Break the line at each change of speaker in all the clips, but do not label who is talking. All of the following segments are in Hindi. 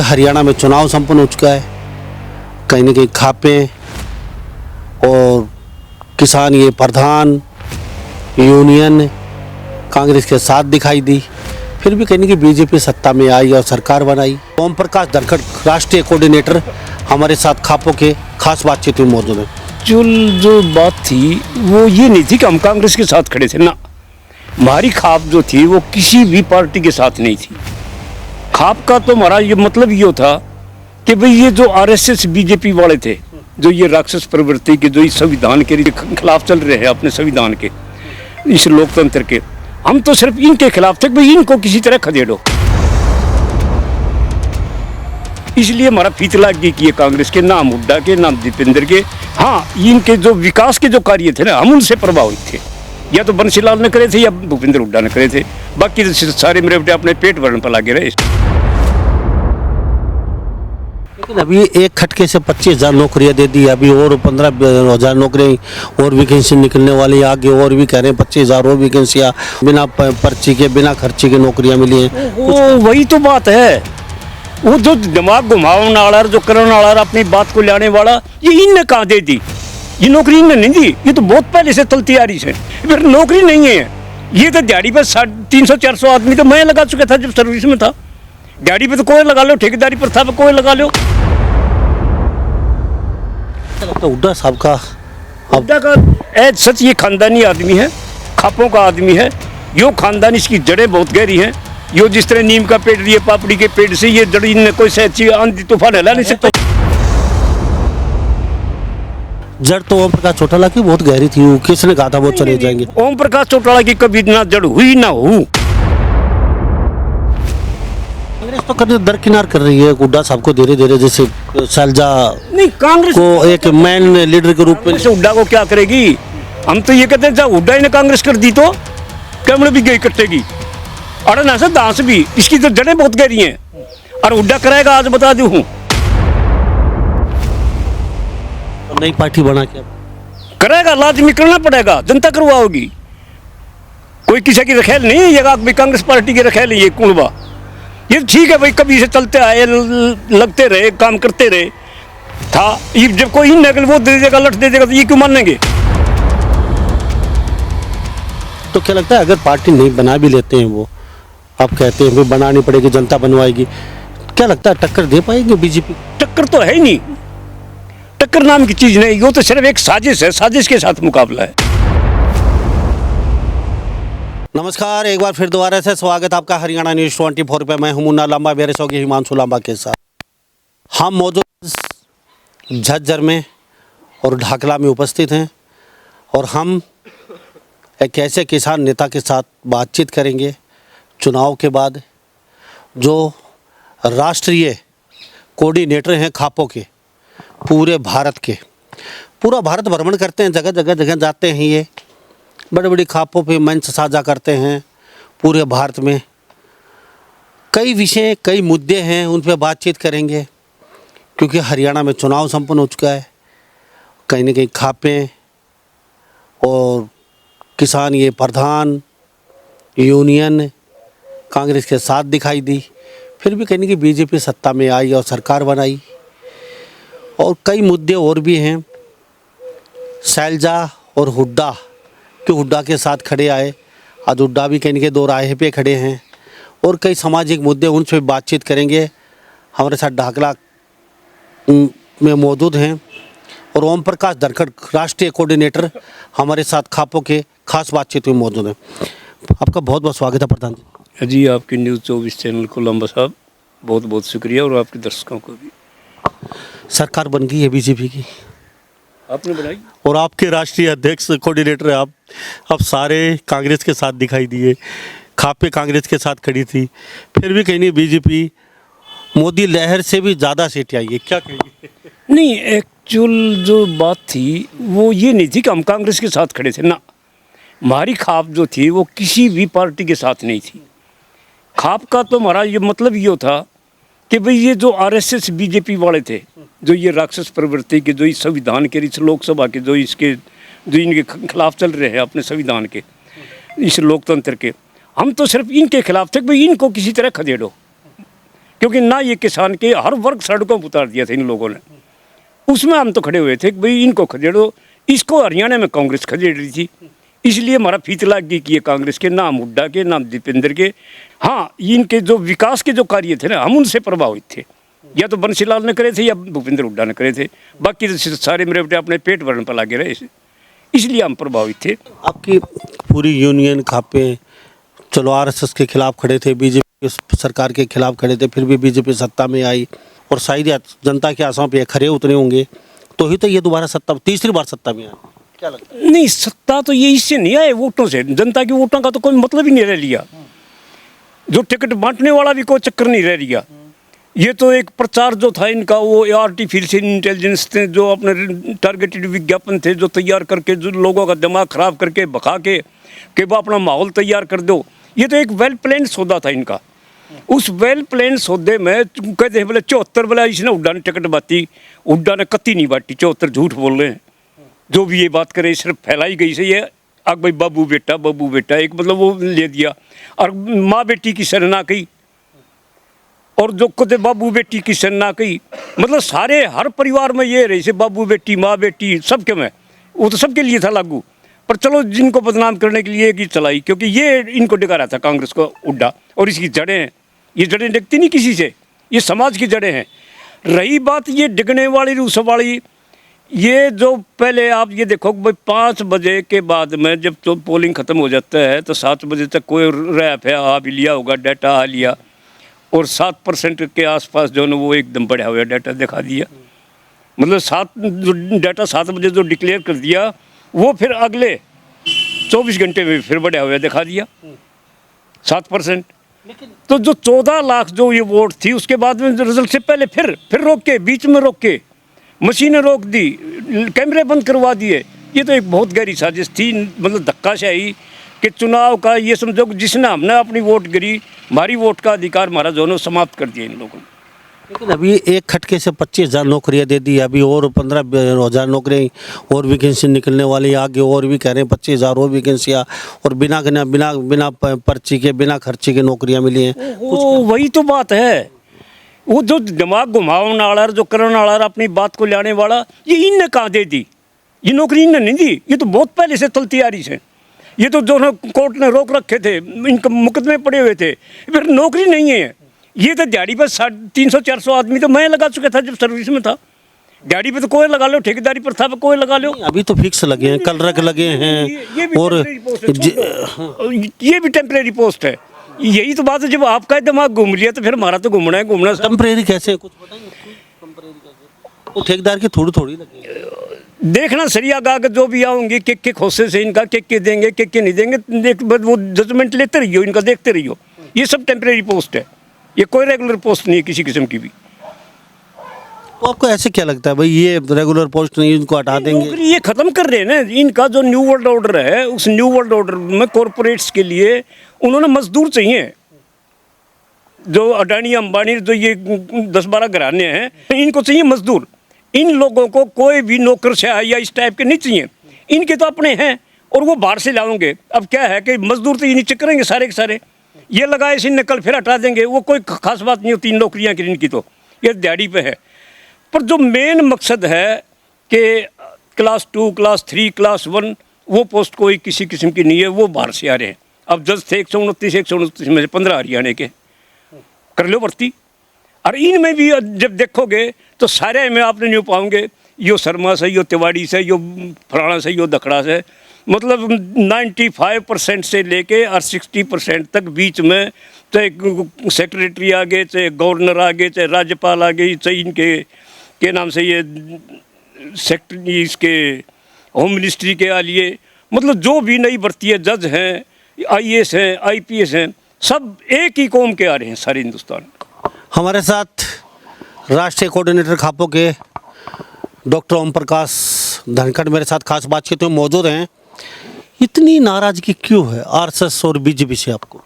हरियाणा में चुनाव संपन्न हो चुका है। कहीं न कहीं खापे और किसान ये प्रधान यूनियन कांग्रेस के साथ दिखाई दी, फिर भी कहीं न कहीं बीजेपी सत्ता में आई और सरकार बनाई। ओम प्रकाश धनखड़ राष्ट्रीय कोऑर्डिनेटर हमारे साथ खापों के खास बातचीत में मौजूद है।
जो बात थी वो ये नहीं थी कि हम कांग्रेस के साथ खड़े थे ना, हमारी खाप जो थी वो किसी भी पार्टी के साथ नहीं थी। खाप का तो हमारा ये मतलब ये था कि भाई ये जो आरएसएस बीजेपी वाले थे, जो ये राक्षस प्रवृत्ति के, जो इस संविधान के खिलाफ चल रहे हैं, अपने संविधान के, इस लोकतंत्र के, हम तो सिर्फ इनके खिलाफ थे, भाई इनको किसी तरह खदेड़ो। इसलिए हमारा फीत लग गई कि ये कांग्रेस के, नाम हुड्डा के, नाम दीपेंद्र के, हाँ इनके जो विकास के जो कार्य थे ना, हम उनसे प्रभावित थे। या तो बंसीलाल ने करे थे या भूपेंद्र हुड्डा ने करे थे, बाकी तो सारे मेरे बेटे अपने पेट भरने पर लगे रहे।
लेकिन अभी एक खटके से 25,000 नौकरियां दे दी, अभी और 15,000 नौकरियां और वैकेंसी निकलने वाली, आगे और भी कह रहे हैं 25,000 और वैकेंसियां बिना पर्ची के, बिना खर्चे के नौकरियां मिली हैं।
वही तो बात है, वो जो दिमाग घुमाने वाला, जो करने वाला, अपनी बात को लाने वाला, ये इनने कहाँ दे दी? ये नौकरी इनने नहीं दी, ये तो बहुत पहले से चलती आ रही है। फिर नौकरी नहीं है, ये तो दिहाड़ी पर 300-400 आदमी तो मैं लगा चुका था जब सर्विस में था। दिहाड़ी पे तो कोई लगा लो, ठेकेदारी पर था कोई लगा लो।
हुड्डा साहब का,
हुड्डा का सच ये खानदानी आदमी है, खापों का आदमी है। यो खानदान, इसकी जड़ें बहुत गहरी हैं। यो जिस तरह नीम का पेड़, ये पापड़ी के पेड़ से ये जड़ी ने कोई सच्ची आंधी तूफान हिला नहीं सकता।
जड़ तो ओम प्रकाश चौटाला की बहुत गहरी थी, वो किसने कहा था वो चले जाएंगे?
ओम प्रकाश चौटाला की कभी ना जड़ हुई ना हो।
कांग्रेस तो कर दरकिनार कर रही है हुड्डा साहब को धीरे धीरे, जैसे शैलजा
नहीं, कांग्रेस
को एक मैन लीडर के रूप में।
हुड्डा को क्या करेगी? हम तो ये कहते हैं जब हुड्डा ने कांग्रेस कर दी तो कैमरे भी गई कटेगी, और ना से दांस भी, इसकी तो जड़ें बहुत गहरी हैं। और हुड्डा कराएगा, आज बता दूं हूँ,
नई पार्टी बना के
करेगा, लाजमी करना पड़ेगा, जनता करवाओगी। कोई किसी की रखेल नहीं है, ये कांग्रेस पार्टी की रखेल है ये कुलवा। ये ठीक है भाई, कभी से चलते आए, लगते रहे, काम करते रहे था। ये जब कोई नकल वो दे देगा, लट दे देगा, तो ये क्यों मानेंगे?
तो क्या लगता है अगर पार्टी नहीं बना भी लेते हैं, वो आप कहते हैं बनानी पड़ेगी, जनता बनवाएगी, क्या लगता है टक्कर दे पाएंगे बीजेपी?
टक्कर तो है ही नहीं, टक्कर नाम की चीज नहीं, वो तो सिर्फ एक साजिश है, साजिश के साथ मुकाबला है।
नमस्कार, एक बार फिर दोबारा से स्वागत आपका हरियाणा न्यूज़ 24 पे। मैं हूं मुन्ना लांबा, मेरे सौगी हिमांशु लांबा के साथ। हम मौजूद झज्जर में और ढाकला में उपस्थित हैं, और हम एक ऐसे किसान नेता के साथ बातचीत करेंगे चुनाव के बाद, जो राष्ट्रीय कोऑर्डिनेटर हैं खापों के, पूरे भारत के, पूरा भारत भ्रमण करते हैं, जगह जाते हैं। ये बड़ी बड़ी खापों पे मंच साझा करते हैं। पूरे भारत में कई विषय, कई मुद्दे हैं, उन पे बातचीत करेंगे, क्योंकि हरियाणा में चुनाव संपन्न हो चुका है। कहीं न कहीं खापे और किसान ये प्रधान यूनियन कांग्रेस के साथ दिखाई दी, फिर भी कहीं न कहीं बीजेपी सत्ता में आई और सरकार बनाई। और कई मुद्दे और भी हैं, शैलजा और हुड्डा, कि हुड्डा के साथ खड़े आए, आज हुड्डा भी कहीं न कहीं दो राह पे खड़े हैं, और कई सामाजिक मुद्दे, उन पर बातचीत करेंगे। हमारे साथ ढाकला में मौजूद हैं, और ओम प्रकाश धनखड़ राष्ट्रीय कोऑर्डिनेटर हमारे साथ खापों के खास बातचीत में मौजूद हैं। आपका बहुत बहुत स्वागत है प्रधान जी।
जी, आपकी न्यूज़ 24 चैनल को लांबा साहब बहुत बहुत शुक्रिया, और आपके दर्शकों को भी। सरकार
बन गई है बीजेपी की,
आपने बनाई,
और आपके राष्ट्रीय अध्यक्ष कोऑर्डिनेटर आप, अब सारे कांग्रेस के साथ दिखाई दिए। खापे कांग्रेस के साथ खड़ी थी, फिर भी कहीं नहीं बीजेपी मोदी लहर से भी ज़्यादा सीटें आई है, क्या कहेंगे?
नहीं, एक्चुअल जो बात थी वो ये नहीं थी कि हम कांग्रेस के साथ खड़े थे ना, हमारी खाप जो थी वो किसी भी पार्टी के साथ नहीं थी। खाप का तो हमारा ये मतलब ये था कि भाई ये जो आरएसएस बीजेपी वाले थे, जो ये राक्षस प्रवृत्ति के, जो इस संविधान के, इस लोकसभा के, जो इसके, जो इनके खिलाफ चल रहे हैं, अपने संविधान के, इस लोकतंत्र के, हम तो सिर्फ इनके खिलाफ थे, भाई इनको किसी तरह खदेड़ो। क्योंकि ना ये किसान के हर वर्ग सड़कों पर उतार दिया था इन लोगों ने। उसमें हम तो खड़े हुए थे कि भाई इनको खदेड़ो। इसको हरियाणा में कांग्रेस खदेड़ रही थी, इसलिए हमारा फीत लग गई कि ये कांग्रेस के, नाम हुड्डा के, नाम दीपेंद्र के। हाँ, इनके जो विकास के जो कार्य थे ना, हम उनसे प्रभावित थे। या तो बंसीलाल ने करे थे या भूपेंद्र हुड्डा ने करे थे, बाकी तो सारे मेरे बेटे अपने पेट भरने पर लगे रहे, इसलिए हम प्रभावित थे।
आपकी पूरी यूनियन खापे, चलो आरएसएस के खिलाफ खड़े थे, बीजेपी सरकार के खिलाफ खड़े थे, फिर भी बीजेपी सत्ता में आई और शायद जनता के आशाओं पे खरे उतरे होंगे, तो ही तो ये दोबारा सत्ता, तीसरी बार सत्ता में आए। क्या लगता है?
नहीं, सत्ता तो ये इससे नहीं आए, वोटों से। जनता की वोटों का तो कोई मतलब ही नहीं रह लिया। जो टिकट बांटने वाला भी कोई चक्कर नहीं रह लिया। ये तो एक प्रचार जो था इनका, वो आर्टिफिशियल इंटेलिजेंस थे, जो अपने टारगेटेड विज्ञापन थे, जो तैयार करके जो लोगों का दिमाग खराब करके भगा के वो अपना माहौल तैयार कर दो। ये तो एक वेल प्लान सौदा था इनका। उस वेल प्लान सौदे में कहते हैं बोले 74 बोला इसने हुड्डा ने टिकट बांटी, हुड्डा ने कत्ती नहीं बांटी, 74 झूठ बोल रहे हैं। जो भी ये बात करे सिर्फ फैलाई गई से ये आग भाई बाबू बेटा एक मतलब वो ले दिया। और माँ बेटी की सरना कही, और जो खुद बाबू बेटी की सरना कही, मतलब सारे हर परिवार में ये रही से बाबू बेटी माँ बेटी सबके में, वो तो सबके लिए था लागू। पर चलो जिनको बदनाम करने के लिए की चलाई, क्योंकि ये इनको डिगा रहा था कांग्रेस को हुड्डा, और इसकी जड़ें हैं। ये जड़ें डिगती नहीं किसी से, ये समाज की जड़ें हैं। रही बात ये डिगने वाली रूस वाली, ये जो पहले आप ये देखो भाई 5 बजे के बाद में जब तो पोलिंग ख़त्म हो जाता है तो 7 बजे तक कोई रैप है आ भी लिया होगा, डाटा आ लिया, और 7% के आसपास जो है वो एकदम बढ़ा हुआ डाटा दिखा दिया। मतलब 7 बजे जो डिक्लेयर कर दिया वो फिर अगले 24 घंटे में फिर बढ़ा हुआ दिखा दिया 7%। तो जो 14 लाख जो ये वोट थी, उसके बाद में रिजल्ट से पहले फिर रोक के, बीच में रोक के मशीनें रोक दी, कैमरे बंद करवा दिए। ये तो एक बहुत गहरी साजिश थी, मतलब धक्काशाही कि चुनाव का ये समझो जिसने हमने अपनी वोट गिरी, हमारी वोट का अधिकार हमारा दोनों समाप्त कर दिया इन लोगों ने।
लेकिन अभी एक खटके से 25,000 नौकरियां दे दी, अभी और 15,000 नौकरियां और वैकेंसी निकलने वाली, आगे और भी कह रहे हैं 25,000 और वैकेंसियाँ, और बिना पर्ची के, बिना खर्चे के नौकरियां मिली हैं।
वही तो बात है, वो जो दिमाग घुमाने वाला, जो करने वाला, अपनी बात को लाने वाला, ये इनने कहाँ दे दी? ये नौकरी इनने नहीं दी, ये तो बहुत पहले से तल तैयारी से। ये तो जो कोर्ट ने रोक रखे थे, इनके मुकदमे पड़े हुए थे, फिर नौकरी नहीं है। ये तो दिहाड़ी पर 300-400 आदमी तो मैं लगा चुका था जब सर्विस में था। दिहाड़ी पे तो कोई लगा लो, ठेकेदारी पर था कोई लगा लो।
अभी तो फिक्स लगे हैं, कल रख लगे हैं, और
ये भी टेम्परेरी पोस्ट है। यही तो बात है, जब आपका दिमाग घूम लिया तो फिर हमारा तो घूमना है, घूमना।
टेम्परेरी कैसे, कुछ बताएंगे? वो ठेकेदार की थोड़ी लगे,
देखना सरिया गा जो भी आओगे के खोसे से इनका के देंगे, के नहीं देंगे, वो जजमेंट लेते रहियो, इनका देखते रहियो। ये सब टेम्परेरी पोस्ट है, ये कोई रेगुलर पोस्ट नहीं है किसी किस्म की भी।
तो आपको ऐसे क्या लगता है भाई ये रेगुलर पोस्ट नहीं, इनको हटा देंगे?
ये खत्म कर रहे हैं ना। इनका जो न्यू वर्ल्ड ऑर्डर है, उस न्यू वर्ल्ड ऑर्डर में कॉरपोरेट्स के लिए उन्होंने मजदूर चाहिए। जो अडानी अंबानी, जो ये 10-12 घराने हैं, इनको चाहिए मजदूर। इन लोगों को कोई भी नौकरशाह या इस टाइप के नहीं चाहिए। इनके तो अपने हैं और वो बाहर से लाओगे। अब क्या है कि मजदूर तो ये नीचे करेंगे सारे के सारे, ये लगाए इसी नकल फिर हटा देंगे, वो कोई खास बात नहीं होती। 3 नौकरियाँ की इनकी तो ये दिहाड़ी पे है। पर जो मेन मकसद है कि क्लास 2, क्लास 3, क्लास 1, वो पोस्ट कोई किसी किस्म की नहीं है, वो बाहर से आ रहे हैं। अब जज थे 129 में से 15 हरियाणा के, कर लो भर्ती। और इनमें भी जब देखोगे तो सारे में आपने नहीं पाओगे, यो शर्मा से, यो तिवाड़ी से, यो फलाना से, यो दखड़ा से, मतलब 95% से लेके और 60% तक बीच में, चाहे सेक्रेटरी आ गए, चाहे गवर्नर आ गए, चाहे राज्यपाल आ गए, चाहे इनके के नाम से ये सेक्रेटरी, इसके होम मिनिस्ट्री के आ लिए, मतलब जो भी नई भर्ती है, जज हैं, IAS हैं, IPS हैं, सब एक ही कौम के आ रहे हैं सारे हिंदुस्तान।
हमारे साथ राष्ट्रीय कोऑर्डिनेटर खापों के डॉक्टर ओम प्रकाश धनखड़ मेरे साथ खास बातचीत में मौजूद हैं। इतनी नाराजगी क्यों है आरएसएस और बीजेपी से आपको?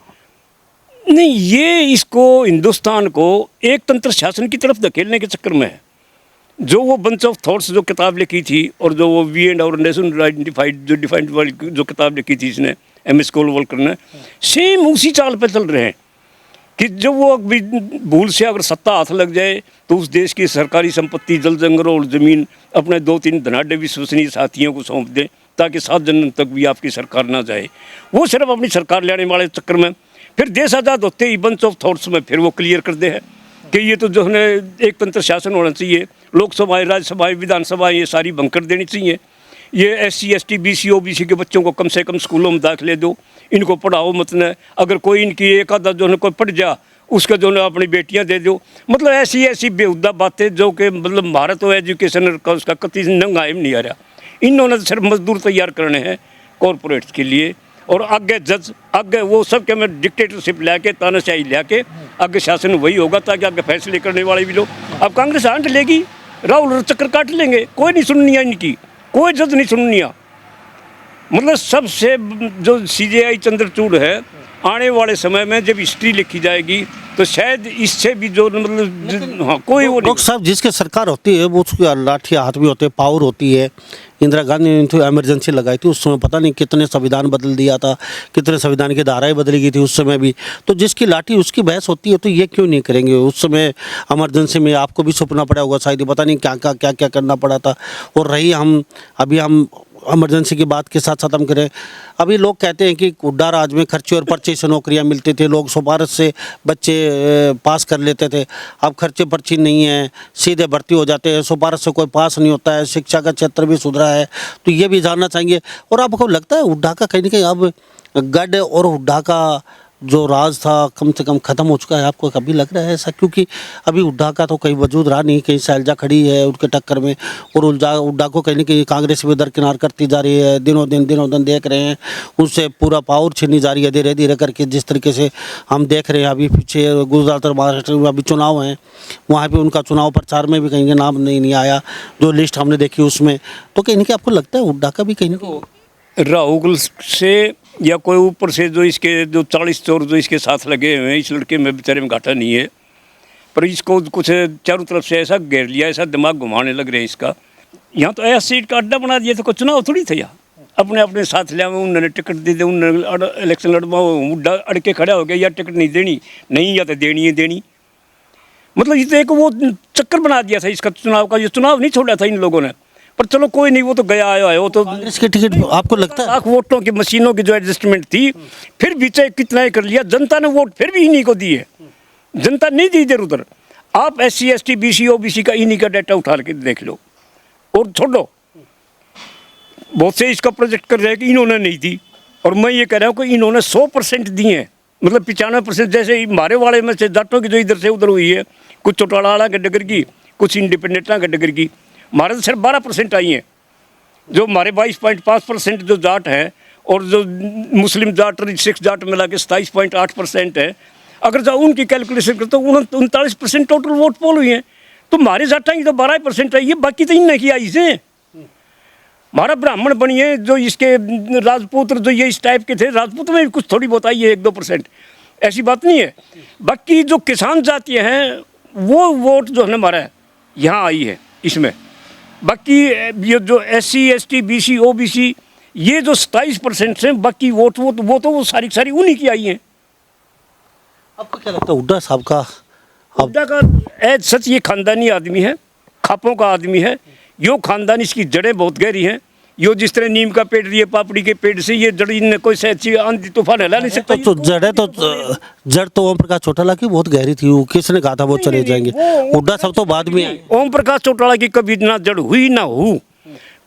नहीं, ये इसको हिंदुस्तान को एक तंत्र शासन की तरफ धकेलने के चक्कर में है। जो वो बंच ऑफ थॉट्स जो किताब लिखी थी, और जो वो we and our nation identified जो डिफाइंड वर्ल्ड जो किताब लिखी थी इसने, MS कोलवलकर ने, सेम उसी चाल पे चल रहे हैं कि जब वो अभी भूल से अगर सत्ता हाथ लग जाए तो उस देश की सरकारी संपत्ति, जल जंगल और ज़मीन अपने 2-3 धनाढ़ विश्वसनीय साथियों को सौंप दें ताकि 7 जन्म तक भी आपकी सरकार ना जाए। वो सिर्फ अपनी सरकार लेने वाले चक्कर में फिर देश आज़ाद होते ही बंच ऑफ थॉट्स में फिर वो क्लियर कर दे है कि ये तो जो है एक तंत्र शासन होना चाहिए, लोकसभाएं, राज्यसभाएं, विधानसभाएं ये सारी बंद कर देनी चाहिए। ये SC ST BC OBC के बच्चों को कम से कम स्कूलों में दाखिले दो, इनको पढ़ाओ मत न। अगर कोई इनकी एक आधा जो है कोई पढ़ जा उसका जो है अपनी बेटियां दे दो। मतलब ऐसी ऐसी बेहुदा बातें जो कि मतलब भारत तो एजुकेशन का उसका कति नंगा ही नहीं आ रहा। इन्होंने तो सिर्फ मजदूर तैयार करने हैं कॉरपोरेट्स के लिए, और आगे जज आगे वो सब के में डिक्टेटरशिप लेके तानाशाही लेके आगे शासन वही होगा ताकि आगे फैसले करने वाले भी लोग। अब कांग्रेस आंट लेगी, राहुल चक्कर काट लेंगे, कोई नहीं सुननी इनकी, कोई जज नहीं सुननी। मतलब सबसे जो CJI चंद्रचूड़ है, आने वाले समय में जब हिस्ट्री लिखी जाएगी तो शायद इससे भी जो मतलब हाँ कोई वो
लोग साहब जिसके सरकार होती है वो उसकी लाठी हाथ भी होते हैं, पावर होती है। इंदिरा गांधी ने तो इमरजेंसी लगाई थी, उस समय पता नहीं कितने संविधान बदल दिया था, कितने संविधान की धाराएं बदली गई थी उस समय भी। तो जिसकी लाठी उसकी बहस होती है तो ये क्यों नहीं करेंगे? उस समय इमरजेंसी में आपको भी सुपना पड़ा होगा शायद, पता नहीं क्या क्या करना पड़ा था। और रही हम अभी हम इमरजेंसी की बात के साथ साथ हम करें, अभी लोग कहते हैं कि हुड्डा राज में खर्चे और पर्चे से नौकरियां मिलती थी, लोग सिफारिश से बच्चे पास कर लेते थे। अब खर्चे पर्ची नहीं है, सीधे भर्ती हो जाते हैं, सिफारिश से कोई पास नहीं होता है। शिक्षा का क्षेत्र भी सुधरा है, तो ये भी जानना चाहेंगे। और आपको लगता है हुड्डा का कहीं ना कहीं अब गढ़ और हुड्डा का जो राज था कम से कम ख़त्म हो चुका है? आपको कभी लग रहा है ऐसा? क्योंकि अभी हुड्डा का तो कहीं वजूद रहा नहीं, कहीं शैलजा खड़ी है उनके टक्कर में, और हुड्डा को कहीं ना कहीं कांग्रेस भी दरकिनार करती जा रही है। दिनों दिन देख रहे हैं उससे पूरा पावर छीनी जा रही है धीरे धीरे करके। जिस तरीके से हम देख रहे हैं अभी पीछे गुजरात और महाराष्ट्र में अभी चुनाव हैं, वहाँ पर उनका चुनाव प्रचार में भी कहीं का नाम नहीं आया, जो लिस्ट हमने देखी उसमें। तो कहीं ना कहीं आपको लगता है हुड्डा का भी कहीं ना कहीं
राहुल से या कोई ऊपर से जो इसके जो 40 चोर जो इसके साथ लगे हुए हैं, इस लड़के में बेचारे में घाटा नहीं है, पर इसको कुछ चारों तरफ से ऐसा घेर लिया, ऐसा दिमाग घुमाने लग रहे हैं इसका। यहाँ तो ऐसा सीट का अड्डा बना दिया, तो कोई चुनाव थोड़ी था यहाँ। अपने अपने साथ लिया, उन्होंने टिकट दे दी, उन्होंने इलेक्शन लड़वा, मुद्दा अड़ के खड़ा हो गया, या टिकट नहीं देनी नहीं, या तो देनी है देनी। मतलब ये तो एक वो चक्कर बना दिया था इसका चुनाव का। ये चुनाव नहीं छोड़ा था इन लोगों ने, पर चलो कोई नहीं, वो तो गया आया है। वो तो
कांग्रेस की टिकट आपको लगता है
लाख वोटों की मशीनों की जो एडजस्टमेंट थी, फिर भी चाहे कितना ही कर लिया, जनता ने वोट फिर भी इन्हीं को दी है। जनता नहीं दी इधर उधर। आप SC ST BC OBC का इन्हीं का डाटा उठा के देख लो और छोड़ो। बहुत से इसका प्रोजेक्ट कर रहे हैं कि इन्होंने नहीं दी, और मैं ये कह रहा हूँ कि इन्होंने 100% दिए हैं। मतलब 95% जैसे हमारे वाले में से जाटों की जो इधर से उधर हुई है, कुछ चौटाला कैटेगरी की, कुछ इंडिपेंडेंटा कैटेगरी की। हमारे तो सिर्फ 12% आई हैं। जो हमारे 22.5% जो जाट हैं, और जो मुस्लिम जाट और सिख जाट मिला के 27.8% है। अगर जो उनकी कैलकुलेशन करते तो 39% टोटल वोट पोल हुई हैं। तो हमारे जाटा की तो 12% आई है, बाकी तो इनने की आई से। हमारा ब्राह्मण बनिए जो इसके राजपूत जो ये इस टाइप के थे, राजपूत में भी कुछ थोड़ी बहुत आई है 1-2%, ऐसी बात नहीं है। बाकी जो किसान जातियाँ हैं वो वोट जो है ना हमारा यहाँ आई है इसमें। बाकी ये जो SC ST BC OBC ये जो 27% हैं, बाकी वोट वो सारी उन्हीं की आई हैं।
आपको क्या लगता है हुड्डा साहब का?
हुड्डा का सच ये खानदानी आदमी है, खापों का आदमी है। यो खानदान इसकी जड़ें बहुत गहरी हैं। यो जिस तरह नीम का पेड़, ये पापड़ी के पेड़ से ये जड़ी ने कोई सहची आंधी तूफान हिला नहीं सकता।
तो जड़ तो ओम प्रकाश चौटाला की बहुत गहरी थी, वो किसने कहा था वो चले जाएंगे? हुड्डा सब तो बाद में आए।
ओम प्रकाश चौटाला की कभी ना जड़ हुई ना हो।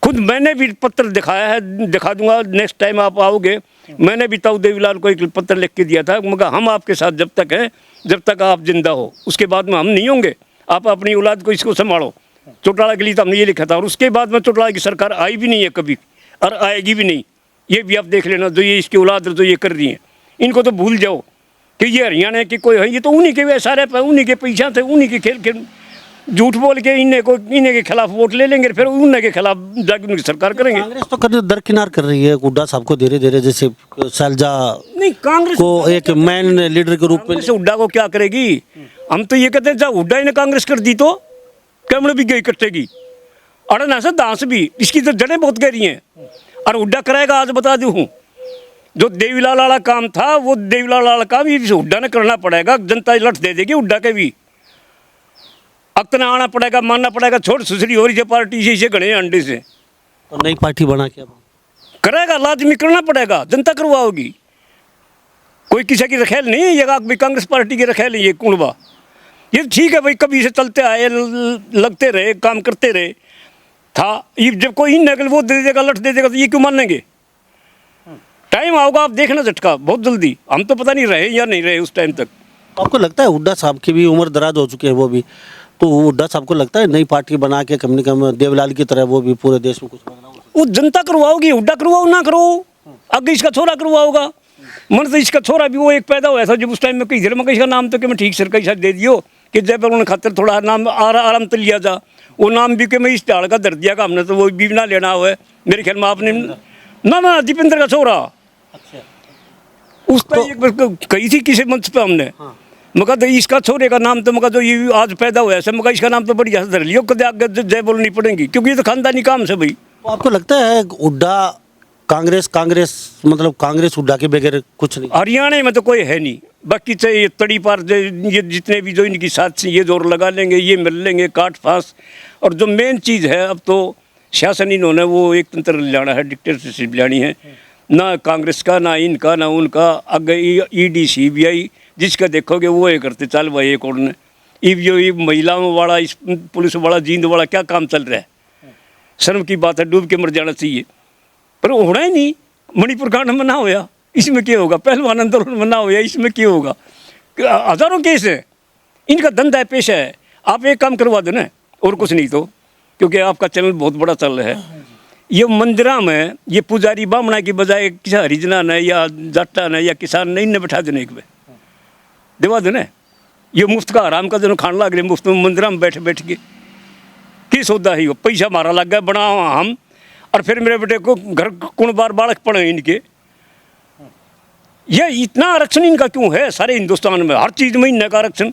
खुद मैंने भी पत्र दिखाया है, दिखा दूंगा नेक्स्ट टाइम आप आओगे। मैंने भी ताऊ देवीलाल को एक पत्र लिख के दिया था, मगर हम आपके साथ जब तक हैं, जब तक आप जिंदा हो, उसके बाद में हम नहीं होंगे। आप अपनी औलाद को इसको संभालो। चौटाला के लिए तो हमने ये लिखा था, और उसके बाद में चौटाला की सरकार आई भी नहीं है कभी, और आएगी भी नहीं। ये भी आप देख लेना, जो ये इसकी औलाद जो ये कर रही है, इनको तो भूल जाओ कि ये हरियाणा के कोई है। ये तो उन्हीं के वैसा रहे, उन्हीं के पीछा थे, उन्हीं के खेल झूठ बोल के इन्हें के खिलाफ वोट ले लेंगे, फिर उन्हीं के खिलाफ जाकर उनकी सरकार करेंगे।
कांग्रेस तो दरकिनार कर रही है हुड्डा साहब को धीरे धीरे, जैसे शैलजा
नहीं कांग्रेस
को एक मैन लीडर के रूप में।
हुड्डा को क्या करेगी? हम तो ये कहते हैं जब हुड्डा ने कांग्रेस कर दी तो कैमरे भी गई कटेगी। अरे ना सर दांस भी, इसकी तो जड़ें बहुत गहरी हैं। और हुड्डा कराएगा आज बता दूँ, जो देवीलाल वाला काम था वो देवीलाल वाला काम ये हुड्डा ने करना पड़ेगा। जनता लट दे देगी हुड्डा के भी, अक्तना आना पड़ेगा, मानना पड़ेगा। छोड़ सुसरी हो रही है पार्टी से, इसे गणे अंडे से
और नई पार्टी बना के अब
करेगा, लाजमी करना पड़ेगा। जनता करवाओगी, कोई किसी की रखेल नहीं है ये भाई कांग्रेस पार्टी की रखेल है ये कुणबा। ये ठीक है भाई, कभी से चलते आए, लगते रहे, काम करते रहे था। ये जब कोई नकल वो दे देगा, लट दे देगा, तो ये क्यों मानेंगे? टाइम आओगा, आप देखना झटका बहुत जल्दी। हम तो पता नहीं रहे या नहीं रहे उस टाइम तक।
आपको लगता है हुड्डा साहब की भी उम्र दराज हो चुकी है वो भी, तो हुड्डा साहब को लगता है नई पार्टी बना के कम से कम देवलाल की तरह वो भी पूरे देश में कुछ बदलाव हो?
वो जनता करवाओगी, हुड्डा करवाओ ना करो, आगे इसका छोरा करवाओगा। मन तो इसका छोरा भी वो एक पैदा हुआ था जब उस टाइम में कहीं मैं इसका नाम तो कि मैं ठीक सर कहीं दे दियो कि जब उन्होंने खातर थोड़ा नाम आराम तो लिया जा, वो नाम भी कि मैं इस डाल का दर दिया का हमने, तो वो भी ना लेना हुआ है मेरे ख्याल में आपने ना दीपेंद्र का छोरा।
अच्छा,
उसका एक कही थी किसी मंच पे हमने, मगर तो इसका छोरे का नाम तो मगर जो ये आज पैदा हुआ है मगर इसका नाम तो बढ़िया से धर लियो, कदे आगे जय बोलनी पड़ेगी क्योंकि ये तो खानदानी काम से भाई।
तो आपको लगता है हुड्डा कांग्रेस मतलब कांग्रेस हुड्डा के बगैर कुछ नहीं?
हरियाणा में तो कोई है नहीं, बाकी चाहे ये तड़ी पार ये जितने भी जो इनकी साथ से ये जोर लगा लेंगे, ये मिल लेंगे काट फांस। और जो मेन चीज़ है अब तो शासन इन्होंने वो एक तंत्र लाना है, डिक्टेटरशिप लानी है, ना कांग्रेस का ना इनका ना उनका। अगर ईडी CBI जिसका देखोगे वो ये करते चल भाई एक और ने ये महिलाओं वाला इस पुलिस वाला जींद वाला क्या काम चल रहा है। शर्म की बात है, डूब के मर जाना चाहिए, पर होना ही नहीं। मणिपुर कांड में ना होया, इसमें क्या होगा? पहलवान आंदोलन में ना होया, इसमें क्या होगा? हजारों केस है, इनका धंधा है, पेशा है। आप एक काम करवा दो ना, और कुछ नहीं तो, क्योंकि आपका चैनल बहुत बड़ा चल रहा है। ये मंदिरा में ये पुजारी बामणा की बजाय किसी हरिजना ने या जाटा ने या किसान ने इन्हें बैठा देने एक दिवा दो ना। ये मुफ्त का आराम का जो खान लग रहे मुफ्त में मंदिरा में बैठ बैठ के की सौदा ही हो, पैसा मारा लग गया बना हम, और फिर मेरे बेटे को घर कौन बार बालक पड़े इनके। ये इतना आरक्षण इनका क्यों है सारे हिंदुस्तान में? हर चीज में इनका आरक्षण,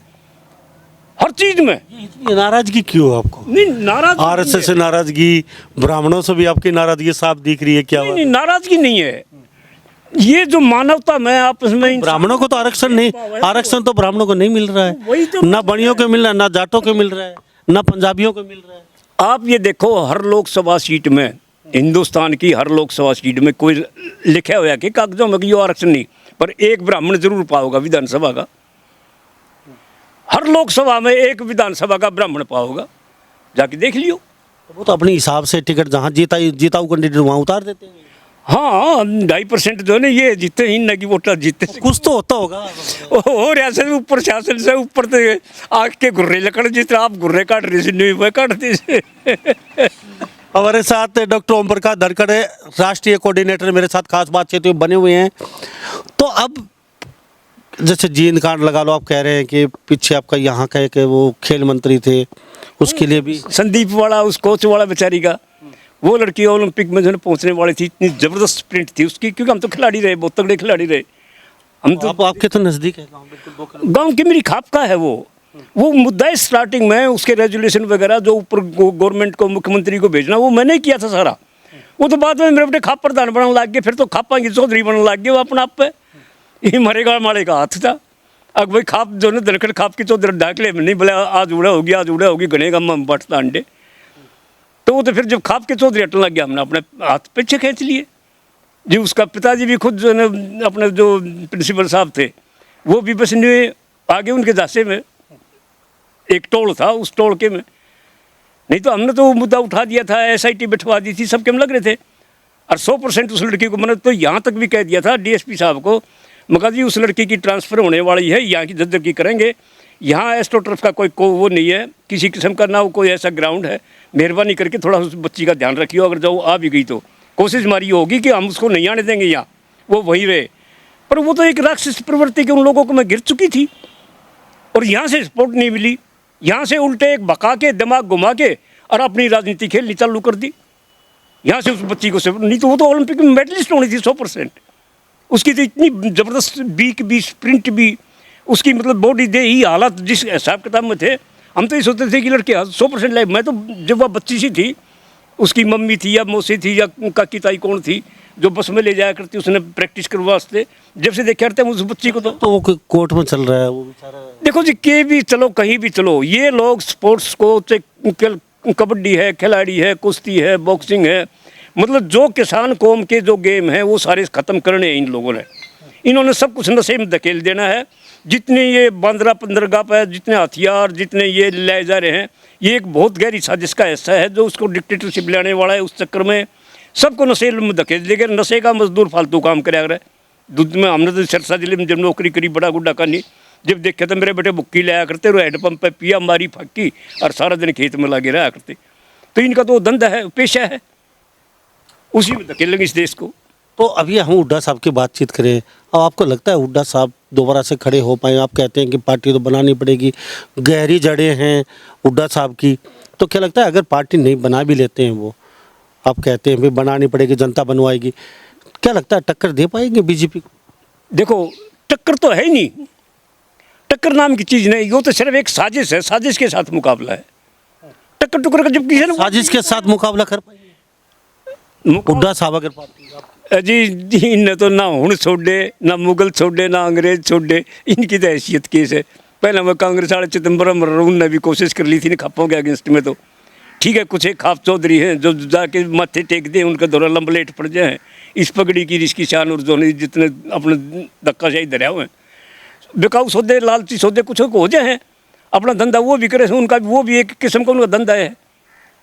हर चीज में।
इतनी नाराजगी क्यों है आपको?
नहीं नाराज
RSS से नाराजगी, ब्राह्मणों से भी आपकी नाराजगी साफ दिख रही है क्या?
नहीं नाराजगी नहीं है, ये जो मानवता में आपस में
ब्राह्मणों को तो आरक्षण नहीं, आरक्षण तो ब्राह्मणों को नहीं मिल रहा
वही
है,
तो
ना बनियों को मिल रहा है, ना जाटों को मिल रहा है, ना पंजाबियों को मिल रहा है।
आप ये देखो हर लोकसभा सीट में, हिंदुस्तान की हर लोकसभा सीट में कोई लिखा हुआ है कि कागजों में ये आरक्षण नहीं, पर एक ब्राह्मण जरूर पाओगा विधानसभा का। हर लोकसभा में एक विधानसभा का ब्राह्मण पाओगा, जाके देख लियो।
वो तो अपने हिसाब से टिकट जहाँ जीताऊ कैंडिडेट वहाँ उतार देते हैं।
हाँ 2.5% जो है ना ये जीते ही न की वोटर जीते,
कुछ तो होता होगा।
और ऐसे ऊपर शासन से ऊपर तो आग के गुर्रे लकड़ जिस तरह आप गुर्रे काट रहे नहीं काटते।
हमारे साथ डॉक्टर ओम प्रकाश धनखड़ राष्ट्रीय कोऑर्डिनेटर मेरे साथ खास बातचीत में बने हुए हैं। तो अब जैसे जींद कांड लगा लो, आप कह रहे हैं कि पीछे आपका यहाँ का एक वो खेल मंत्री थे, उसके लिए भी
संदीप वाला उस कोच वाला बेचारी का, वो लड़की ओलंपिक में जो है पहुंचने वाली थी, इतनी जबरदस्त स्प्रिंट थी उसकी, क्योंकि हम तो खिलाड़ी रहे, बहुत तगड़े खिलाड़ी रहे हम तो।
आपके तो नज़दीक है गाँव, बिल्कुल 2 किलोमीटर
गाँव की मेरी खाप का है वो मुद्दा है स्टार्टिंग में, उसके रेजुलेशन वगैरह जो ऊपर गवर्नमेंट को मुख्यमंत्री को भेजना वो मैंने ही किया था सारा। वो तो बाद में मेरे बेटे खाप प्रधान बनने लग गए, फिर तो खापा की चौधरी बनने लग गए वो अपना आप पे। ये मरेगा मारे का हाथ था। अब भाई खाप जो है धनखड़ खाप की चौधरी डाकले में नहीं बोले आज उड़ा होगी गणेगा बटता अंडे, तो वो तो फिर जब खाप के चौधरी हटने लग गया हमने अपने हाथ पीछे खींच लिए जी। उसका पिताजी भी खुद जो है अपने जो प्रिंसिपल साहब थे वो भी बस आगे उनके दासे में एक टोल था, उस टोल के में नहीं तो हमने तो वो मुद्दा उठा दिया था, SIT बैठवा दी थी, सबके हम लग रहे थे। और 100% उस लड़की को मैंने तो यहाँ तक भी कह दिया था DSP साहब को, मगर जी उस लड़की की ट्रांसफ़र होने वाली है, यहाँ की जद्दर की करेंगे, यहाँ एस्ट्रोटर्फ का कोई वो नहीं है किसी किस्म का, ना वो कोई ऐसा ग्राउंड है। मेहरबानी करके थोड़ा उस बच्ची का ध्यान रखियो, अगर जो आ भी गई तो कोशिश हमारी होगी कि हम उसको नहीं आने देंगे यहाँ, वो वहीं रहे। पर वो तो एक राक्षस प्रवृत्ति के उन लोगों को मैं गिर चुकी थी, और यहाँ से सपोर्ट नहीं मिली, यहाँ से उल्टे एक भगा के दिमाग घुमा के और अपनी राजनीति खेलनी चालू कर दी यहाँ से उस बच्ची को। नहीं तो वो तो ओलंपिक में मेडलिस्ट होनी थी 100%। उसकी तो इतनी ज़बरदस्त बीक भी स्प्रिंट भी उसकी, मतलब बॉडी दे ही हालात जिस हिसाब किताब में थे, हम तो ये सोचते थे कि लड़के 100% लाइफ। मैं तो जब वह बच्ची सी थी, उसकी मम्मी थी या मौसी थी या काकी ताई कौन थी, जो बस में ले जाया करती उसने प्रैक्टिस करवा वास्ते, जब से देखा करते हैं उस बच्ची को
तो वो कोर्ट में चल रहा है वो बेचारा।
देखो जी, के भी चलो कहीं भी चलो, ये लोग स्पोर्ट्स को कबड्डी है, खिलाड़ी है, कुश्ती है, बॉक्सिंग है, मतलब जो किसान कौम के जो गेम है वो सारे ख़त्म करने हैं इन लोगों ने। इन्होंने सब कुछ नशे में धकेल देना है। जितने ये बंदरा पंदरगाह पर जितने हथियार जितने ये ले जा रहे हैं, ये एक बहुत गहरी साजिश का हिस्सा है जो उसको डिक्टेटरशिप लाने वाला है। उस चक्कर में सबको नशे में धकेल देगा। नशे का मजदूर फालतू काम कराया रहा है। दूध में हमने तो सिरसा जिले में जब नौकरी करी बड़ा गुड्डा का नहीं, जब देखे तो मेरे बेटे बुक्की लाया करते, हैंडपम्प पे पिया मारी फक्की और सारा दिन खेत में लगे रहा करते। तो इनका तो धंधा है, पेशा है, उसी में धकेलेंगे इस देश को।
तो अभी हम हुड्डा साहब की बातचीत करें, अब आपको लगता है हुड्डा साहब दोबारा से खड़े हो पाए? आप कहते हैं कि पार्टी तो बनानी पड़ेगी, गहरी जड़ें हैं हुड्डा साहब की, तो क्या लगता है अगर पार्टी नहीं बना भी लेते हैं वो, आप कहते हैं भाई बनानी पड़ेगी, जनता बनवाएगी, क्या लगता है टक्कर दे पाएंगे बीजेपी को?
देखो, टक्कर तो है ही नहीं, टक्कर नाम की चीज़ नहीं, वो तो सिर्फ एक साजिश है, साजिश के साथ मुकाबला है। टक्कर टुक्कर का जब किसी ने
साजिश के साथ मुकाबला कर पाएंगे हुड्डा साहब अगर पार्टी?
जी इन्हें तो ना हुण छोड़े, ना मुगल छोड़े, ना अंग्रेज छोड़े, इनकी तो हैसियत केस है। पहले मैं कांग्रेस वाले चिदम्बरम ने भी कोशिश कर ली थी ना खापों के अगेंस्ट में, तो ठीक है कुछ एक खाप चौधरी हैं जो जाके माथे टेक दें, उनका दौरा लंबलेट पड़ जाए। इस पगड़ी की रिश्की शान और जो जितने अपने धक्काशाही धरिया हुए हैं, बेकाऊ सौदे लालची सौदे कुछ हो जाए, अपना धंधा वो भी करे, उनका वो भी एक किस्म का उनका धंधा है,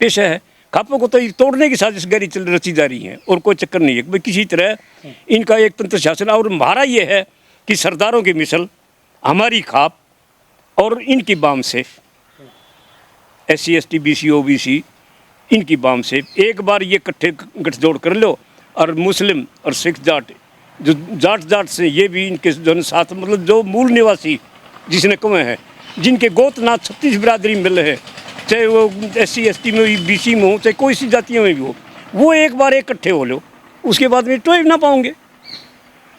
पेशा है। खापों को तो तोड़ने की साजिश गहरी रची जा रही है और कोई चक्कर नहीं है भाई किसी तरह इनका एक तंत्र शासन। और हमारा ये है कि सरदारों की मिसल, हमारी खाप और इनकी बाम से SC ST BC OBC इनकी बाम से एक बार ये इकट्ठे गठजोड़ कर लो। और मुस्लिम और सिख जाट, जो जाट से ये भी इनके जो साथ, मतलब जो मूल निवासी जिसने कुएँ हैं, जिनके गोतनाथ 36 बिरादरी मिल है, चाहे वो SC ST में BC में हो, चाहे कोई सी जातियों में भी हो, वो एक बार इकट्ठे हो लो, उसके बाद में टोए ना पाओगे।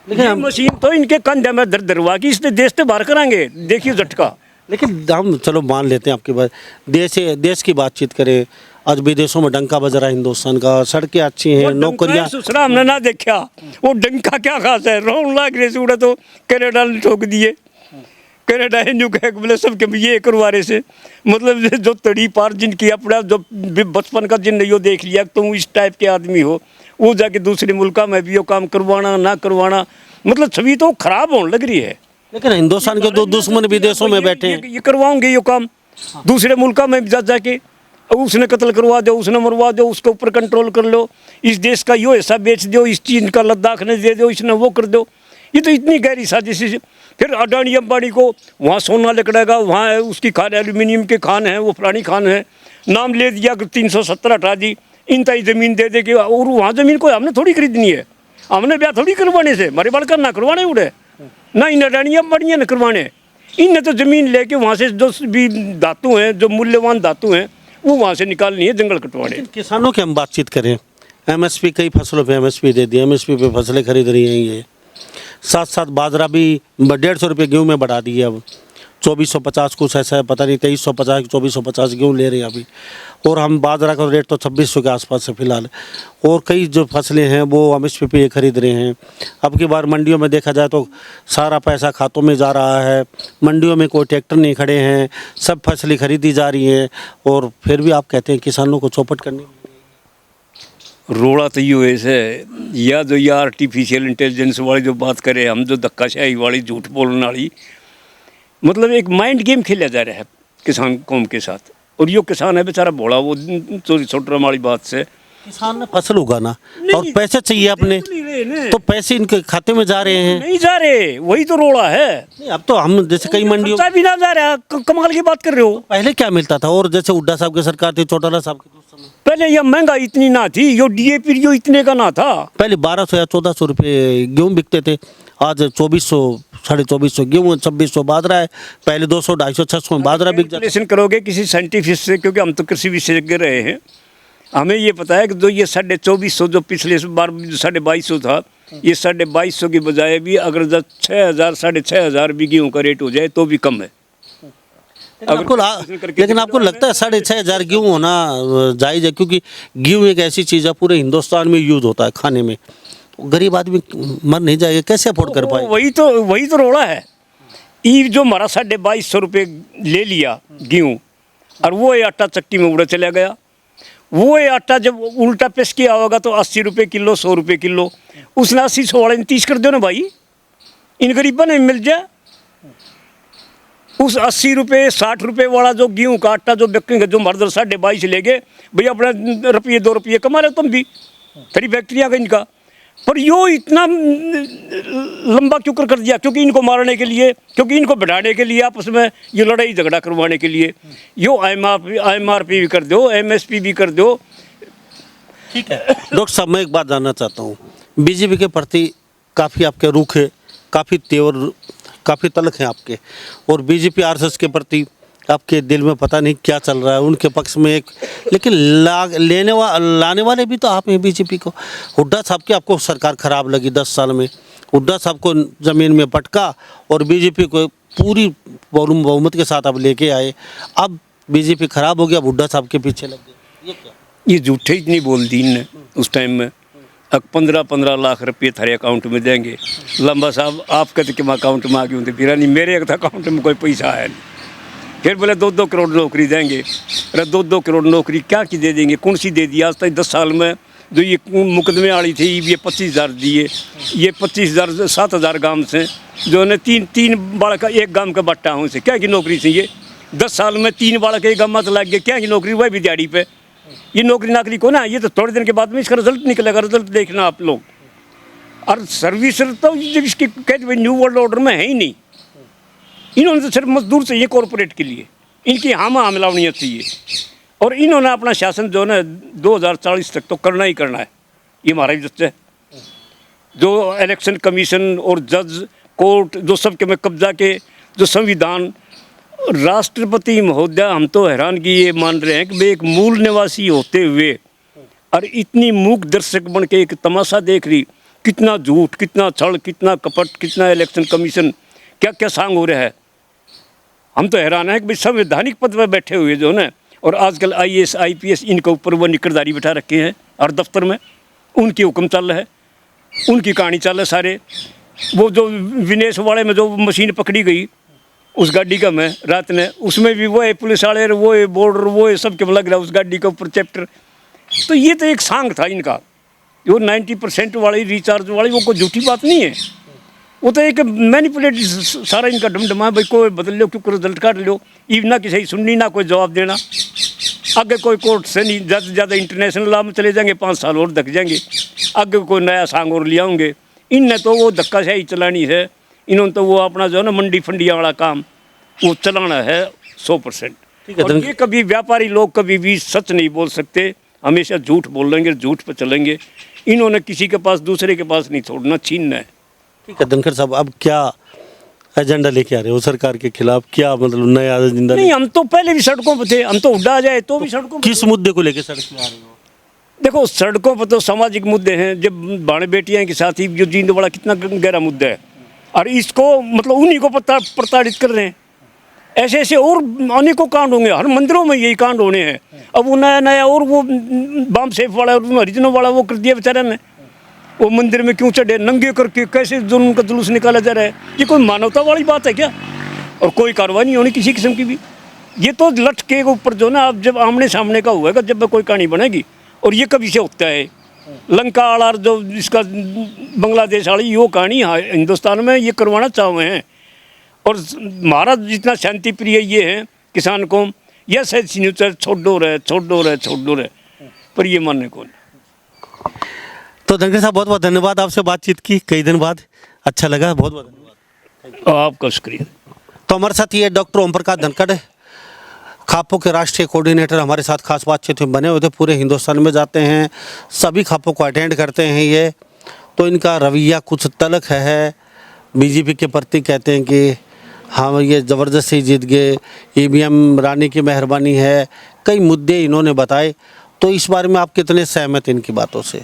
लेकिन मशीन तो इनके कंधे में दर दरवा की इसलिए देश से बाहर कराएंगे, देखिए झटका।
लेकिन हम चलो मान लेते हैं आपकी बात, देश की बातचीत करें, आज विदेशों में डंका बज रहा है हिंदुस्तान का, सड़कें अच्छी हैं, नौकरियां।
दूसरा हमने ना देखा, वो डंका क्या खास है, रोन लाग रहे से तो कनाडा ने ठोक दिए, कनाडा है न्यू कह बोले सबके ये करवा रहे से, मतलब जो तड़ी पार जिनकी अपना जो बचपन का जिन यो देख लिया तुम इस टाइप के आदमी हो, वो जाके दूसरे मुल्का में भी वो काम करवाना ना करवाना, मतलब छवि तो खराब होने लग रही है।
लेकिन हिंदुस्तान के दो दुश्मन विदेशों में बैठे हैं,
ये करवाओगे ये काम दूसरे मुल्का में जा जाके, उसने कत्ल करवा दो, उसने मरवा दो, उसके ऊपर कंट्रोल कर लो, इस देश का यो हिस्सा बेच दो, इस चीज़ का लद्दाख ने दे दो, इसने वो कर दो। ये तो इतनी गहरी साजिश है। फिर अडानी अंबानी को वहाँ सोना लकड़ेगा, वहाँ उसकी खान एल्यूमिनियम के खान है, वो फलानी खान है, नाम ले दिया कि 370 हटा दी, इंतई ज़मीन दे दे के, और वहाँ ज़मीन को हमने थोड़ी खरीदनी है, हमने ब्याह थोड़ी करवाने से, हमारे बाल ना करवाने उड़े ना, इन अडानी अंबानी ने करवाने। इनने तो ज़मीन लेके वहाँ से जो भी धातु हैं, जो मूल्यवान धातु हैं, वो वहाँ से निकालनी है, जंगल कटवाने।
किसानों की हम बातचीत करें, MSP कई फसलों पे MSP दे दी, MSP पे फसलें खरीद रही हैं, ये साथ साथ बाजरा भी 150 रुपये गेहूँ में बढ़ा दी है, अब 2450 कुछ ऐसा है, पता नहीं 2350 2450 गेहूँ ले रहे हैं अभी। और हम बाजरा का रेट तो 2600 के आसपास है फिलहाल, और कई जो फसलें हैं वो MSP पे खरीद रहे हैं। अब की बार मंडियों में देखा जाए तो सारा पैसा खातों में जा रहा है, मंडियों में कोई ट्रैक्टर नहीं खड़े हैं, सब फसलें खरीदी जा रही हैं, और फिर भी आप कहते हैं किसानों को चौपट करनी।
रोड़ा तो ये है, या जो ये आर्टिफिशियल इंटेलिजेंस वाली जो बात करें हम, जो धक्काशाही वाली झूठ बोलने वाली, मतलब एक माइंड गेम खेला जा रहा है किसान कौम के साथ। और यो किसान है बेचारा भोला, वो चोरी छोटा वाली बात से
किसान ने फसल उगाना और पैसे चाहिए अपने, तो पैसे इनके खाते में जा रहे हैं,
नहीं जा रहे, वही तो रोड़ा है।
नहीं, अब तो हम जैसे कई मंडियों
भी ना जा रहा, कमाल की बात कर रहे हो।
पहले क्या मिलता था, और जैसे हुड्डा साहब की सरकार थी, चौटाला साहब की समय
पहले ये महंगाई इतनी ना थी, यो DAP यो इतने का ना था।
पहले 1200 या 1400 रुपये गेहूँ बिकते थे, आज 2400 2450 गेहूँ, 2600 बाजरा है, पहले 200 250 600 में बाजरा बिक जाता है।
करोगे किसी साइंटिफिक से, क्योंकि हम तो कृषि विशेषज्ञ रहे हैं, हमें ये पता है कि जो ये 2450 जो पिछले बार 2250 था, ये 2250 की बजाय भी अगर 6000 6500 भी गेहूँ का रेट हो जाए तो भी कम है।
लेकिन आपको लगता है 6500 गेहूँ होना जायज़ है? क्योंकि गेहूँ एक ऐसी चीज़ है पूरे हिंदुस्तान में यूज़ होता है खाने में, गरीब आदमी मर नहीं जाएगा, कैसे अफोर्ड कर पाए?
वही तो रोड़ा है। ये जो हमारा 2250 रुपये ले लिया गेहूँ, और वो ये आटा चक्की में उड़ा चला गया। वो ये आटा जब उल्टा पेश किया होगा तो 80 रुपये किलो, 100 रुपये किलो, उसने 80-100 वाले ने 30 कर दो ना भाई, इन गरीबों ने मिल जाए। उस 80 रुपये 60 रुपये वाला जो गेहूँ का आटा जो बिकेंगे, जो मर्द 2250 ले गए भैया, अपना रुपये 2 रुपये कमा रहे तुम भी, तेरी फैक्ट्री आ गई इनका। पर यो इतना लंबा क्यों कर दिया? क्योंकि इनको मारने के लिए, क्योंकि इनको बढ़ाने के लिए, आपस में ये लड़ाई झगड़ा करवाने के लिए। यो IMRP भी कर दो, MSP भी कर दो।
ठीक है डॉक्टर साहब, मैं एक बात जानना चाहता हूँ, बीजेपी के प्रति काफ़ी आपके रुख है, काफ़ी तेवर, काफ़ी तलख हैं आपके, और बीजेपी RSS के प्रति आपके दिल में पता नहीं क्या चल रहा है, उनके पक्ष में एक, लेकिन लाने वाले भी तो आप हैं बीजेपी को। हुड्डा साहब की आपको सरकार खराब लगी 10 साल में, हुड्डा साहब को ज़मीन में पटका और बीजेपी को पूरी बहुमत के साथ आप लेके आए। अब बीजेपी खराब हो गया, अब हुड्डा साहब के पीछे लग गए, ये क्या?
ये झूठे इतनी बोल दी इनने उस टाइम में। अब 15-15 लाख रुपये थारे अकाउंट में देंगे। लंबा साहब आप कहते कि मैं अकाउंट में आ गई हूँ, तो फिर नहीं, मेरे अकाउंट में कोई पैसा आया नहीं। फिर बोले 2-2 करोड़ नौकरी देंगे। अरे 2-2 करोड़ नौकरी क्या की दे देंगे? कौन सी दे दी? आज तक 10 साल में जो ये मुकदमे वाली थी, ये 25,000 दिए। ये 25,000 7,000 गांव से जो है तीन बाड़ा का एक गांव का बट्टा हूँ से क्या की नौकरी चाहिए? 10 साल में 3 बाड़ा के एक गाँव में तो लग गया, क्या की नौकरी? वह भी दिहाड़ी पे। ये नौकरी नाकरी को ना, ये तो थोड़े दिन के बाद में इसका रिजल्ट निकलेगा। रिजल्ट देखना आप लोग। और सर्विस तो जब इसकी कहते भाई न्यू वर्ल्ड ऑर्डर में है ही नहीं। इन्होंने तो सिर्फ मजदूर चाहिए कॉरपोरेट के लिए, इनकी हामा मिलावनी चाहिए। और इन्होंने अपना शासन जो है ना 2040 तक तो करना ही करना है। ये हमारा ही है जो इलेक्शन कमीशन और जज कोर्ट जो सबके में कब्जा के जो संविधान। राष्ट्रपति महोदय, हम तो हैरानगी ये मान रहे हैं कि वे एक मूल निवासी होते हुए और इतनी मूक दर्शक बन के एक तमाशा देख रही। कितना झूठ, कितना छल, कितना कपट, कितना इलेक्शन कमीशन, क्या क्या सांग हो रहा है। हम तो हैरान है कि भाई संवैधानिक पद पर बैठे हुए जो ना, और आजकल IAS IPS इनके ऊपर वो निकरदारी बैठा रखे हैं और दफ्तर में उनकी हुक्म चल रहा है, उनकी कहानी चल रहा है सारे। वो जो विनेश वाले में जो मशीन पकड़ी गई उस गाड़ी का मैं रात में, उसमें भी वो है पुलिस वाले, वो है बॉर्डर, वो है सबके लग रहा है उस गाड़ी के ऊपर चैप्टर। तो ये तो एक सांग था इनका। वो 90% वाली रिचार्ज वाली वो कोई झूठी बात नहीं है, वो तो एक मैनिपुलेट सारा इनका डमडमा है। भाई कोई बदल लो, क्यों रिजल्ट काट लो, इव ना किसी सुननी ना कोई जवाब देना। आगे कोई कोर्ट से नहीं, ज़्यादा से ज़्यादा इंटरनेशनल लॉ में चले जाएंगे, 5 साल और धक जाएंगे। आगे कोई नया सांग और ले आएंगे। इनने तो वो धक्काशाही चलानी है। इन्होंने तो वो अपना जो है ना मंडी फंडिया वाला काम वो चलाना है 100%। और ये कभी व्यापारी लोग कभी भी सच नहीं बोल सकते, हमेशा झूठ बोलेंगे, झूठ पर चलेंगे। इन्होंने किसी के पास दूसरे के पास नहीं छोड़ना, छीनना है।
ठीक है धनखड़ साहब, अब क्या एजेंडा लेके आ रहे हो सरकार के खिलाफ? क्या मतलब नया एजेंडा?
नहीं, हम तो पहले भी सड़कों पर थे, हम तो हुड्डा आ जाए तो भी सड़कों पर।
किस मुद्दे को लेकर सड़क पे आ रहे हो?
देखो सड़कों पर तो सामाजिक मुद्दे हैं। जब बाणे बेटियां के साथ ही जो जींद बड़ा कितना गहरा मुद्दा है, और इसको मतलब उन्हीं को प्रताड़ित कर रहे हैं। ऐसे ऐसे और अनेकों कांड होंगे, हर मंदिरों में यही कांड होने हैं। अब वो नया नया और वो बाम सेफ वाला और हरिजनों वाला वो कर दिया बेचारे ने। वो मंदिर में क्यों चढ़े नंगे करके, कैसे जुल्म का जुलूस निकाला जा रहा है? ये कोई मानवता वाली बात है क्या? और कोई कार्रवाई नहीं होनी किसी किस्म की भी। ये तो लट के ऊपर जो ना, अब जब आमने सामने का हुएगा, जब कोई कहानी बनेगी। और ये कभी से होता है लंका वाला जो इसका बांग्लादेश वाली यो कहानी हिंदुस्तान में ये करवाना चाहे हैं। और हमारा जितना शांति प्रिय ये है किसान को, यह शायद छोड़ो रहे, पर ये मानने को नहीं।
तो धनखड़ साहब बहुत बहुत धन्यवाद, आपसे बातचीत की कई दिन बाद, अच्छा लगा, बहुत बहुत धन्यवाद।
आपका शुक्रिया।
तो हमारे साथ ये डॉक्टर ओम प्रकाश धनखड़ खापों के राष्ट्रीय कोऑर्डिनेटर हमारे साथ खास बातचीत में बने हुए थे। पूरे हिंदुस्तान में जाते हैं, सभी खापों को अटेंड करते हैं ये। तो इनका रवैया कुछ तलख है बीजेपी के प्रति, कहते हैं कि हाँ ये ज़बरदस्ती जीत गए, EVM रानी की मेहरबानी है, कई मुद्दे इन्होंने बताए। तो इस बारे में आप कितने सहमत हैं इनकी बातों से?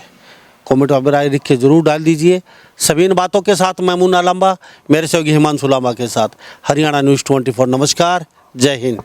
कमेंट में राय लिख के ज़रूर डाल दीजिए। सभी इन बातों के साथ मैं मुन्ना लांबा, मेरे सहयोगी हिमांशु लांबा के साथ हरियाणा न्यूज़ 24। नमस्कार, जय हिंद।